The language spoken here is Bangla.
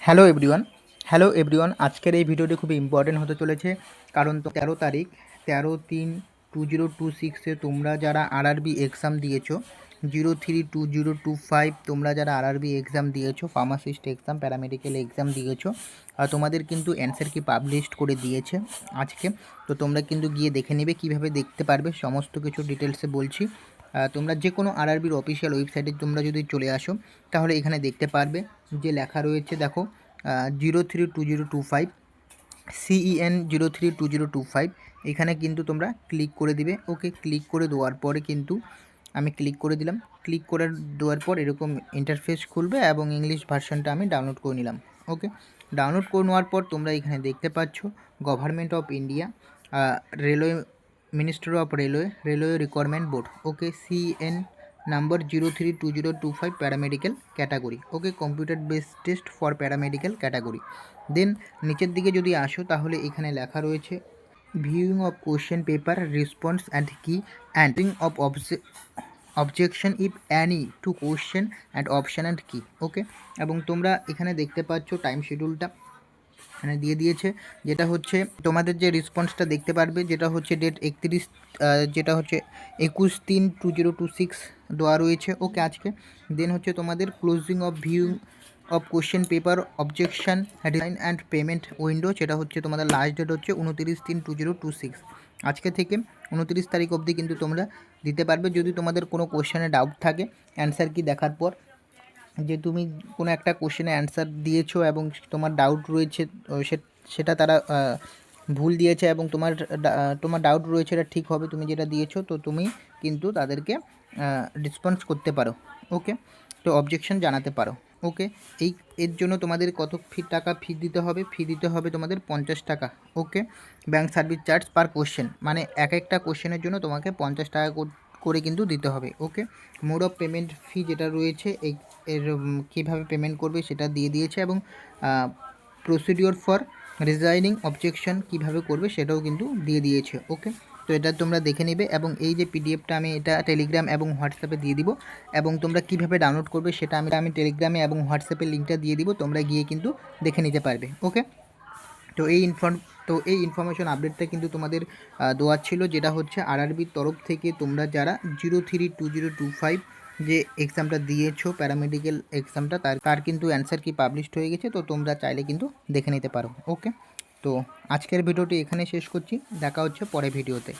হ্যালো এভরিওয়ান আজকের এই ভিডিওটি খুবই ইম্পর্টেন্ট হতে চলেছে। কারণ 13 তারিখ 13/3/2026 তোমরা যারা আরআরবি এক্সাম দিয়েছো 03/2025 তোমরা যারা আরআরবি এক্সাম দিয়েছো, ফার্মাসিস্ট এক্সাম, প্যারামেডিক্যাল এক্সাম দিয়েছো, আর তোমাদের কিন্তু অ্যান্সার কি পাবলিশড করে দিয়েছে আজকে। তো তোমরা কিন্তু গিয়ে দেখে নেবে, কীভাবে দেখতে পারবে সমস্ত কিছু ডিটেলসে বলছি। তোমরা যে কোনো আরআরবির অফিসিয়াল ওয়েবসাইটে তোমরা যদি চলে আসো তাহলে এখানে দেখতে পারবে যে লেখা রয়েছে, দেখো 03/2025 CEN 03/2025 এখানে কিন্তু তোমরা ক্লিক করে দিবে। ওকে, ক্লিক করে দেওয়ার পরে কিন্তু আমি ক্লিক করে দিলাম। ক্লিক করে দেওয়ার পর এরকম ইন্টারফেস খুলবে এবং ইংলিশ ভার্সনটা আমি ডাউনলোড করে নিলাম। ওকে, ডাউনলোড করে নেওয়ার পর তোমরা এখানে দেখতে পাচ্ছ government of India, railway, ministry of railway requirement board. Okay, CN number 03/2025 paramedical category. Okay, computer based test for paramedical category. Then নিচের দিকে যদি আসো তাহলে এখানে লেখা রয়েছে viewing of question paper response and key and of objection if any to question and option and key. Okay, এবং তোমরা এখানে দেখতে পাচ্ছ টাইম শিডিউলটা এখানে দিয়ে দিয়েছে, যেটা হচ্ছে তোমাদের যে রেসপন্সটা দেখতে পারবে, যেটা হচ্ছে ডেট 31, যেটা হচ্ছে 21/3/2026 দেওয়া রয়েছে। ওকে, আজকে দেন হচ্ছে তোমাদের closing of viewing of question paper objection headline and payment window, যেটা হচ্ছে তোমাদের লাস্ট ডেট হচ্ছে 29/3/2026। আজকে থেকে 29 তারিখ অবধি কিন্তু তোমরা দিতে পারবে। যদি তোমাদের কোনো কোশ্চেনে ডাউট থাকে অ্যান্সার কি দেখার পর, যে তুমি কোনো একটা কোশ্চেনে অ্যান্সার দিয়েছো এবং তোমার ডাউট রয়েছে, সেটা তারা ভুল দিয়েছে এবং তোমার ডাউট রয়েছে এটা ঠিক হবে তুমি যেটা দিয়েছো, তো তুমি কিন্তু তাদেরকে রেসপন্স করতে পারো। ওকে, তো অবজেকশন জানাতে পারো। ওকে, এর জন্য তোমাদের কত টাকা ফি দিতে হবে? ফি দিতে হবে তোমাদের 50 টাকা। Okay, bank service charge per question, মানে এক একটা কোশ্চেনের জন্য তোমাকে 50 টাকা করে কিন্তু দিতে হবে। ওকে, মোড অফ পেমেন্ট ফি যেটা রয়েছে এর কীভাবে পেমেন্ট করবে সেটা দিয়ে দিয়েছে, এবং প্রসিডিওর ফর রিজাইনিং অবজেকশন কীভাবে করবে সেটাও কিন্তু দিয়ে দিয়েছে। ওকে, তো এটা তোমরা দেখে নেবে, এবং এই যে পিডিএফটা আমি এটা টেলিগ্রাম এবং হোয়াটসঅ্যাপে দিয়ে দিব, এবং তোমরা কীভাবে ডাউনলোড করবে সেটা আমি টেলিগ্রামে এবং হোয়াটসঅ্যাপে লিঙ্কটা দিয়ে দিব, তোমরা গিয়ে কিন্তু দেখে নিতে পারবে। ওকে, তো এই ইনফরমেশন আপডেটটা কিন্তু তোমাদের দেওয়া ছিল, যেটা হচ্ছে আরআরবির তরফ থেকে তোমরা যারা 03/2025 যে এক্সামটা দিয়েছো প্যারামেডিক্যাল এক্সামটা, তার কিন্তু অ্যান্সার কি পাবলিশড হয়ে গেছে, তো তোমরা চাইলে কিন্তু দেখে নিতে পারো। ওকে, তো আজকের ভিডিওটি এখানে শেষ করছি, দেখা হচ্ছে পরের ভিডিওতে।